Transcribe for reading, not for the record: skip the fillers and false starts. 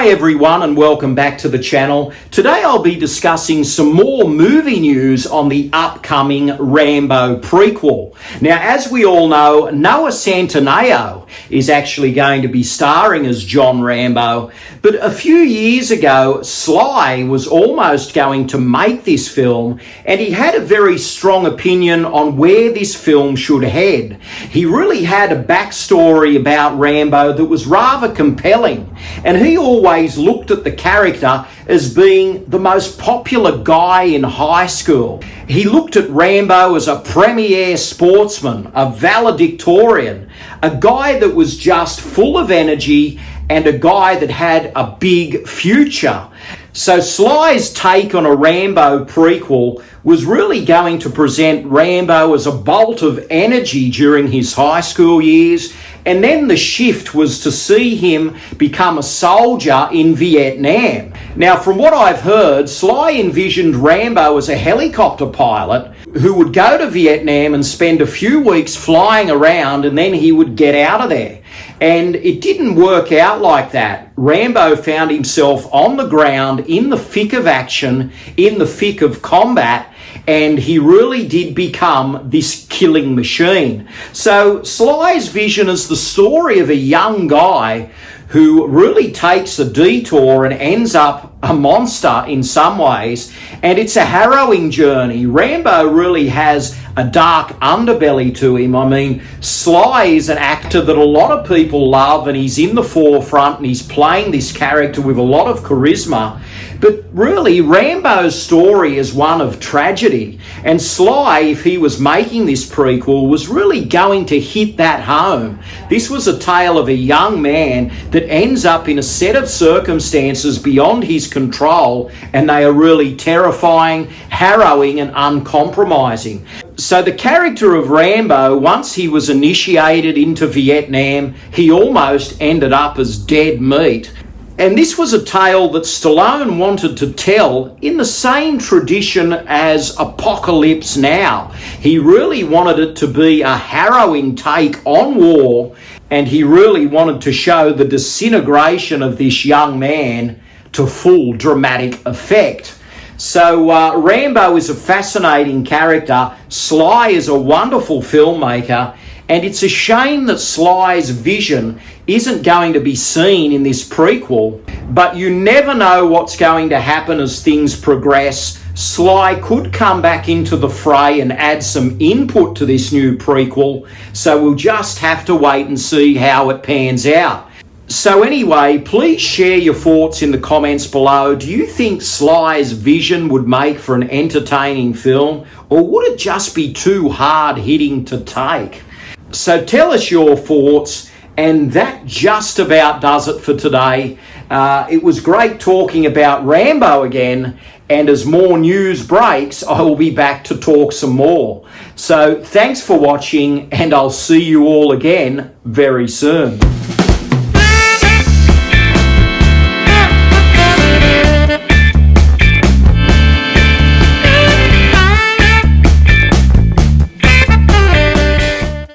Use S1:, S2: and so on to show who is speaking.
S1: everyone, and welcome back to the channel. Today I'll be discussing some more movie news on the upcoming Rambo prequel. Now, as we all know, Noah Centineo is actually going to be starring as John Rambo, but a few years ago Sly was almost going to make this film, and he had a very strong opinion on where this film should head. He really had a backstory about Rambo that was rather compelling, and he always looked at the character as being the most popular guy in high school. He looked at Rambo as a premier sportsman, a valedictorian, a guy that was just full of energy and a guy that had a big future. So Sly's take on a Rambo prequel was really going to present Rambo as a bolt of energy during his high school years, and then the shift was to see him become a soldier in Vietnam. Now, from what I've heard, Sly envisioned Rambo as a helicopter pilot who would go to Vietnam and spend a few weeks flying around, and then he would get out of there. And it didn't work out like that. Rambo found himself on the ground in the thick of action, in the thick of combat, and he really did become this killing machine. So Sly's vision is the story of a young guy who really takes a detour and ends up a monster in some ways, and it's a harrowing journey. Rambo really has a dark underbelly to him. I mean, Sly is an actor that a lot of people love, and he's in the forefront and he's playing this character with a lot of charisma. But really, Rambo's story is one of tragedy, and Sly, if he was making this prequel, was really going to hit that home. This was a tale of a young man that ends up in a set of circumstances beyond his control, and they are really terrifying, harrowing, and uncompromising. So the character of Rambo, once he was initiated into Vietnam, he almost ended up as dead meat. And this was a tale that Stallone wanted to tell in the same tradition as Apocalypse Now. He really wanted it to be a harrowing take on war, and he really wanted to show the disintegration of this young man to full dramatic effect. So Rambo is a fascinating character. Sly is a wonderful filmmaker, and it's a shame that Sly's vision isn't going to be seen in this prequel, but you never know what's going to happen as things progress. Sly could come back into the fray and add some input to this new prequel, so we'll just have to wait and see how it pans out. So anyway, please share your thoughts in the comments below. Do you think Sly's vision would make for an entertaining film, or would it just be too hard-hitting to take? So tell us your thoughts, and that just about does it for today. It was great talking about Rambo again, and as more news breaks, I will be back to talk some more. So thanks for watching, and I'll see you all again very soon.